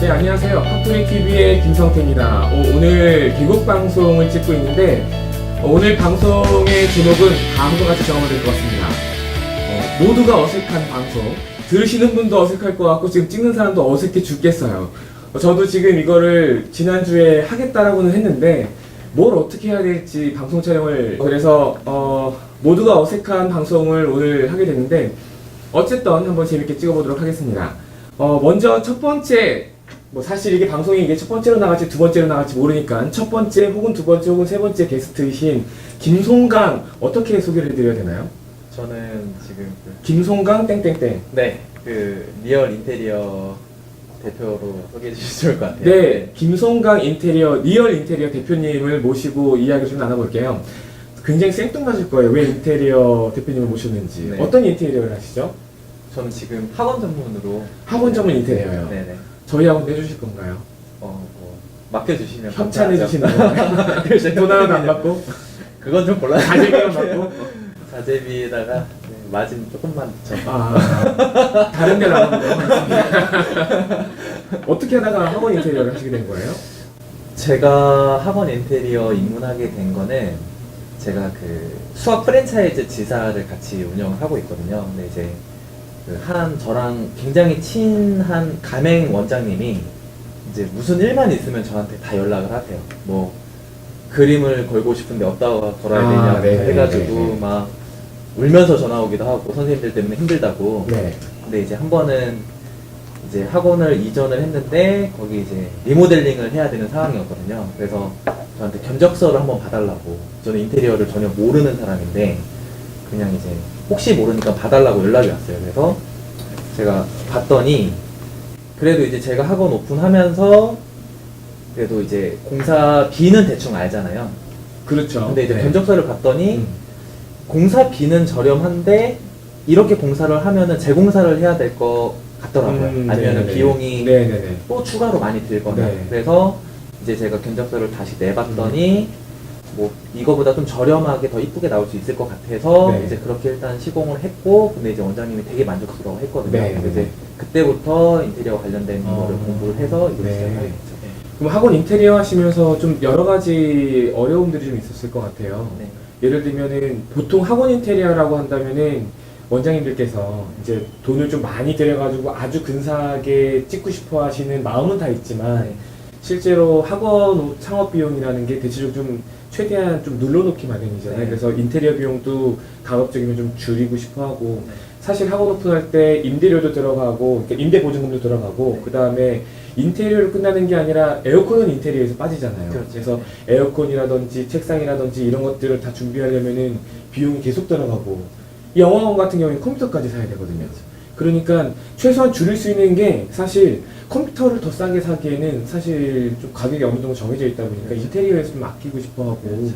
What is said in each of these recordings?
네, 안녕하세요. 핫토리TV의 김성태입니다. 오늘 개국 방송을 찍고 있는데 오늘 방송의 제목은 다음과 같이 정하면 될 것 같습니다. 모두가 어색한 방송. 들으시는 분도 어색할 것 같고 지금 찍는 사람도 어색해 죽겠어요. 저도 지금 이거를 지난주에 하겠다라고는 했는데 뭘 어떻게 해야 될지 방송 촬영을 그래서 모두가 어색한 방송을 오늘 하게 됐는데 어쨌든 한번 재밌게 찍어보도록 하겠습니다. 먼저 첫 번째, 사실 이게 방송이 이게 첫 번째로 나갈지 두 번째로 나갈지 모르니까 첫 번째 혹은 두 번째 혹은 세 번째 게스트이신 김송강 어떻게 소개를 해드려야 되나요? 저는 지금 김송강 땡땡땡. 네, 리얼 인테리어 대표로 소개해 주시면 좋을 것 같아요. 네, 김송강 리얼 인테리어 대표님을 모시고 이야기를 좀 나눠볼게요. 굉장히 생뚱맞을 거예요. 왜 인테리어 대표님을 모셨는지. 네. 어떤 인테리어를 하시죠? 저는 지금 학원 전문으로 학원 전문 인테리어요. 네네. 저희 학원 해주실 건가요? 맡겨주시면 협찬해 감사하죠. 주시는 건가요? 돈 하나도 안 받고? 그건 좀 곤란해요. 자재비만 받고? 자재비에다가 마진 조금만 더. 다른 데 나가면 어떻게 하다가 학원 인테리어를 하시게 된 거예요? 제가 학원 인테리어 입문하게 된 거는 제가 수학 프랜차이즈 지사를 같이 운영을 하고 있거든요. 근데 이제 저랑 굉장히 친한 가맹 원장님이 이제 무슨 일만 있으면 저한테 다 연락을 하세요. 그림을 걸고 싶은데 어디다가 걸어야 되냐 네, 해가지고 네. 막 울면서 전화 오기도 하고 선생님들 때문에 힘들다고. 네. 근데 이제 한 번은 이제 학원을 이전을 했는데 거기 이제 리모델링을 해야 되는 상황이었거든요. 그래서 저한테 견적서를 한번 봐달라고. 저는 인테리어를 전혀 모르는 사람인데 그냥 이제 혹시 모르니까 봐달라고 연락이 왔어요. 그래서 제가 봤더니 그래도 이제 제가 학원 오픈하면서 그래도 이제 공사비는 대충 알잖아요. 그렇죠. 근데 이제 네. 견적서를 봤더니 공사비는 저렴한데 이렇게 공사를 하면은 재공사를 해야 될 것 같더라고요. 아니면은 네네네. 비용이 네네네. 또 추가로 많이 들거나. 네. 그래서 이제 제가 견적서를 다시 내봤더니 이거보다 좀 저렴하게 더 이쁘게 나올 수 있을 것 같아서 네. 이제 그렇게 일단 시공을 했고, 근데 이제 원장님이 되게 만족스러워 했거든요. 네. 그래서 이제 그때부터 인테리어 관련된 거를 공부를 해서 이걸 네. 시작하게 됐죠. 그럼 학원 인테리어 하시면서 좀 여러 가지 어려움들이 좀 있었을 것 같아요. 네. 예를 들면은 보통 학원 인테리어라고 한다면은 원장님들께서 이제 돈을 좀 많이 들여가지고 아주 근사하게 찍고 싶어 하시는 마음은 다 있지만 네. 실제로 학원 창업 비용이라는 게 대체적으로 좀 최대한 좀 눌러놓기 마련이잖아요. 네. 그래서 인테리어 비용도 가급적이면 좀 줄이고 싶어 하고 네. 사실 학원 오픈할 때 임대료도 들어가고 그러니까 임대 보증금도 들어가고 네. 그 다음에 인테리어로 끝나는 게 아니라 에어컨은 인테리어에서 빠지잖아요. 그렇죠. 그래서 에어컨이라든지 책상이라든지 이런 것들을 다 준비하려면은 비용이 계속 들어가고 이 영어학원 같은 경우에는 컴퓨터까지 사야 되거든요. 그러니까 최소한 줄일 수 있는 게 사실 컴퓨터를 더 싸게 사기에는 사실 좀 가격이 어느 정도 정해져 있다 보니까 인테리어에서 좀 아끼고 싶어 하고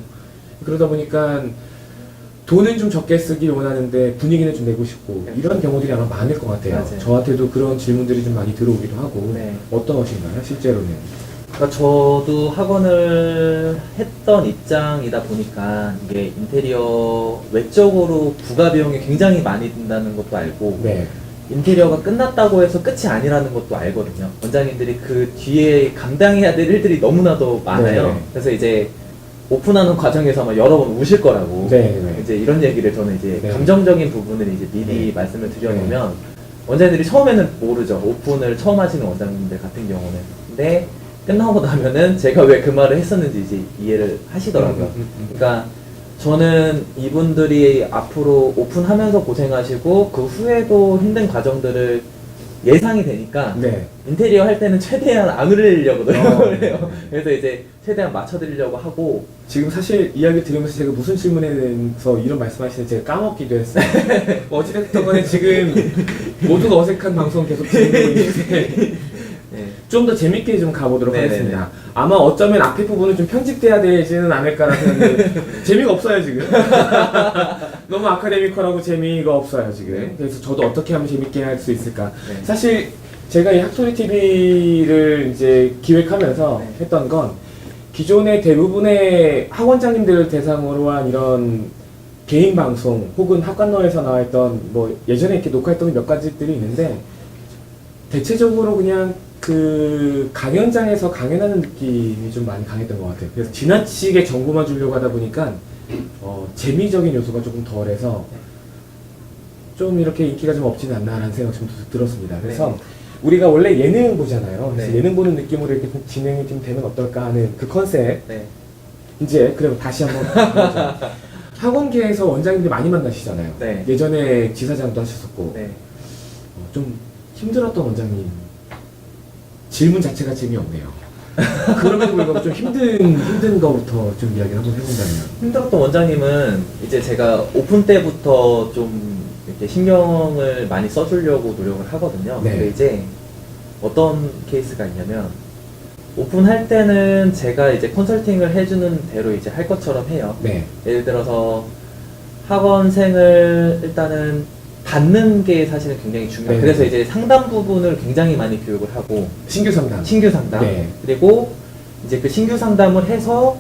그러다 보니까 돈은 좀 적게 쓰길 원하는데 분위기는 좀 내고 싶고 이런 경우들이 아마 많을 것 같아요. 맞아요. 저한테도 그런 질문들이 좀 많이 들어오기도 하고 네. 어떠신가요? 실제로는? 그러니까 저도 학원을 했던 입장이다 보니까 이게 인테리어 외적으로 부가 비용이 굉장히 많이 든다는 것도 알고 네. 인테리어가 끝났다고 해서 끝이 아니라는 것도 알거든요. 원장님들이 그 뒤에 감당해야 될 일들이 너무나도 많아요. 네. 그래서 이제 오픈하는 과정에서 아마 여러 번 우실 거라고. 네. 이제 이런 얘기를 저는 이제 네. 감정적인 부분을 이제 미리 네. 말씀을 드려놓으면 원장님들이 처음에는 모르죠. 오픈을 처음 하시는 원장님들 같은 경우는. 근데 끝나고 나면은 제가 왜 그 말을 했었는지 이제 이해를 하시더라고요. 그러니까 저는 이분들이 앞으로 오픈하면서 고생하시고 그 후에도 힘든 과정들을 예상이 되니까 네. 인테리어 할 때는 최대한 안 흘리려고 노력을 네. 해요. 그래서 이제 최대한 맞춰드리려고 하고. 지금 사실 이야기 들으면서 제가 무슨 질문에 대해서 이런 말씀하시는지 제가 까먹기도 했어요. 어찌됐든 간에 지금 모두가 어색한 방송 계속 진행되고 있는데 네. 좀 더 재밌게 좀 가보도록 네네네. 하겠습니다. 아마 어쩌면 앞에 부분은 좀 편집돼야 되지는 않을까라는 생각인데 재미가 없어요 지금. 너무 아카데미컬하고 재미가 없어요 지금. 네. 그래서 저도 어떻게 하면 재밌게 할 수 있을까. 네. 사실 제가 이 학소리 TV를 이제 기획하면서 네. 했던 건 기존의 대부분의 학원장님들을 대상으로 한 이런 개인 방송 혹은 학관로에서 나와있던 예전에 이렇게 녹화했던 몇 가지들이 있는데 대체적으로 그냥 그 강연장에서 강연하는 느낌이 좀 많이 강했던 것 같아요. 그래서 지나치게 정보만 주려고 하다 보니까 재미적인 요소가 조금 덜해서 좀 이렇게 인기가 좀 없지는 않나라는 생각이 좀 들었습니다. 그래서 네. 우리가 원래 예능 보잖아요. 그래서 네. 예능 보는 느낌으로 이렇게 좀 진행이 좀 되면 어떨까 하는 그 컨셉. 네. 이제 그럼 다시 한번 해보죠. 학원계에서 원장님들 많이 만나시잖아요. 네. 예전에 지사장도 하셨었고 네. 좀 힘들었던 원장님 질문 자체가 재미없네요. 그럼에도 불구하고 좀 힘든 거부터 좀 이야기를 한번 해본다면. 힘들었던 원장님은 이제 제가 오픈 때부터 좀 이렇게 신경을 많이 써주려고 노력을 하거든요. 네. 근데 이제 어떤 케이스가 있냐면 오픈할 때는 제가 이제 컨설팅을 해주는 대로 이제 할 것처럼 해요. 네. 예를 들어서 학원생을 일단은 받는 게 사실은 굉장히 중요해요. 네. 그래서 이제 상담 부분을 굉장히 많이 교육을 하고 신규 상담. 신규 상담 네. 그리고 이제 그 신규 상담을 해서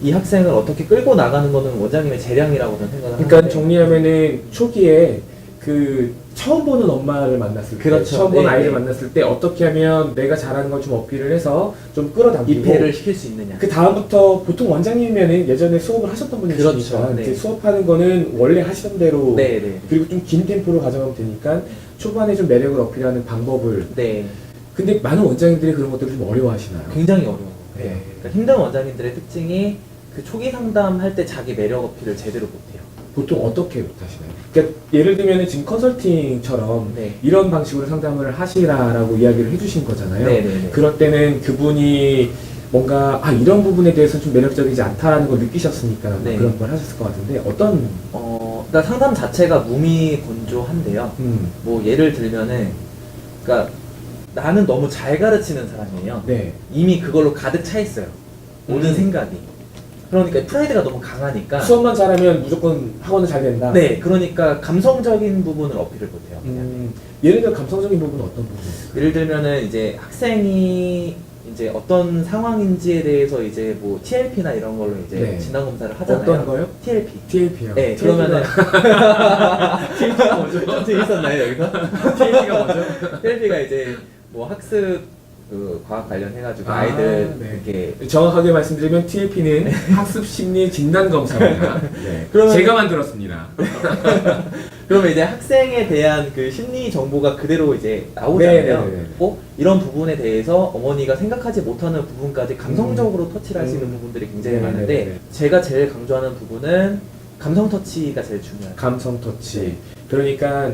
이 학생을 어떻게 끌고 나가는 거는 원장님의 재량이라고 저는 생각을 그러니까 하는데 정리하면은 초기에 그 처음 보는 엄마를 만났을 때, 그렇죠. 처음 보는 네, 아이를 네. 만났을 때 어떻게 하면 내가 잘하는 걸 좀 어필을 해서 좀 끌어당기고 입회를 시킬 수 있느냐. 그 다음부터 보통 원장님이면은 예전에 수업을 하셨던 분이시니까 그렇죠. 네. 이제 수업하는 거는 원래 하시던 대로 네네. 그리고 좀 긴 템포로 가져가면 되니까 초반에 좀 매력을 어필하는 방법을 네. 근데 많은 원장님들이 그런 것들을 좀 어려워하시나요? 굉장히 어려워요. 네. 그러니까 힘든 원장님들의 특징이 그 초기 상담할 때 자기 매력 어필을 제대로 못해요. 보통 어떻게 못하시나요? 그러니까 예를 들면 지금 컨설팅처럼 네. 이런 방식으로 상담을 하시라라고 이야기를 해주신 거잖아요. 네네네. 그럴 때는 그분이 뭔가 이런 부분에 대해서 좀 매력적이지 않다라는 걸 느끼셨으니까 네. 그런 걸 하셨을 것 같은데 어떤 그러니까 상담 자체가 무미건조한데요. 뭐 예를 들면은, 그러니까 나는 너무 잘 가르치는 사람이에요. 네. 이미 그걸로 가득 차 있어요. 모든 생각이. 그러니까 프라이드가 너무 강하니까. 수업만 잘하면 무조건 학원은 잘 된다. 네, 그러니까 감성적인 부분을 어필을 못해요. 예를 들어 감성적인 부분은 어떤 부분이에요? 예를 들면은 이제 학생이 이제 어떤 상황인지에 대해서 이제 뭐 TLP나 이런 걸로 이제 네. 진단 검사를 하잖아요. 어떤 거요? TLP. TLP요. 네, 그러면은 TLP가 뭐죠? 좀 재밌었나요 여기서? TLP가 뭐죠? TLP가 이제 뭐 학습 그 과학 관련해가지고 아이들 네. 이렇게 정확하게 말씀드리면 TLP는 학습 심리 진단 검사입니다. 네. 그러면- 제가 만들었습니다. 그러면 이제 학생에 대한 그 심리 정보가 그대로 이제 나오잖아요. 네, 네, 네. 이런 부분에 대해서 어머니가 생각하지 못하는 부분까지 감성적으로 터치를 할 수 있는 부분들이 굉장히 네, 많은데 네, 네. 제가 제일 강조하는 부분은 감성 터치가 제일 중요해요. 감성 터치. 네. 그러니까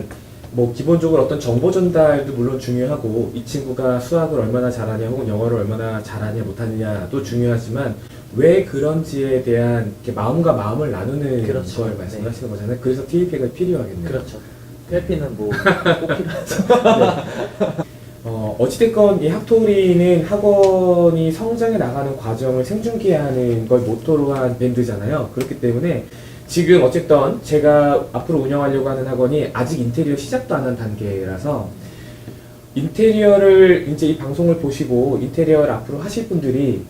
뭐 기본적으로 어떤 정보 전달도 물론 중요하고 이 친구가 수학을 얼마나 잘하냐 혹은 영어를 얼마나 잘하냐 못하느냐도 중요하지만 왜 그런지에 대한 이렇게 마음과 마음을 나누는 그렇죠. 걸 말씀하시는 거잖아요. 그래서 TLP가 필요하겠네요. 그렇죠. TLP는 뭐 꼭 필요하죠. 어찌됐건 이 학토리는 학원이 성장해 나가는 과정을 생중계해 하는 걸 모토로 한 밴드잖아요. 그렇기 때문에 지금 어쨌든 제가 앞으로 운영하려고 하는 학원이 아직 인테리어 시작도 안 한 단계라서 인테리어를 이제 이 방송을 보시고 인테리어를 앞으로 하실 분들이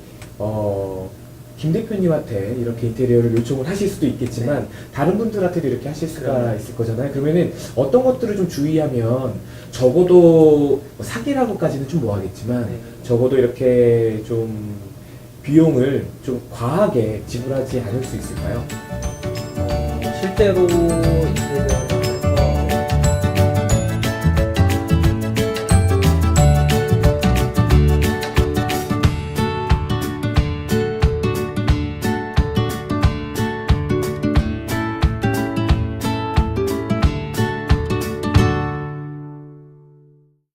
김 대표님한테 이렇게 인테리어를 요청을 하실 수도 있겠지만 다른 분들한테도 이렇게 하실 수가 그럼요. 있을 거잖아요. 그러면은 어떤 것들을 좀 주의하면 적어도 뭐 사기라고까지는 좀 뭐하겠지만 네. 적어도 이렇게 좀 비용을 좀 과하게 지불하지 않을 수 있을까요? 실제로 인테리어를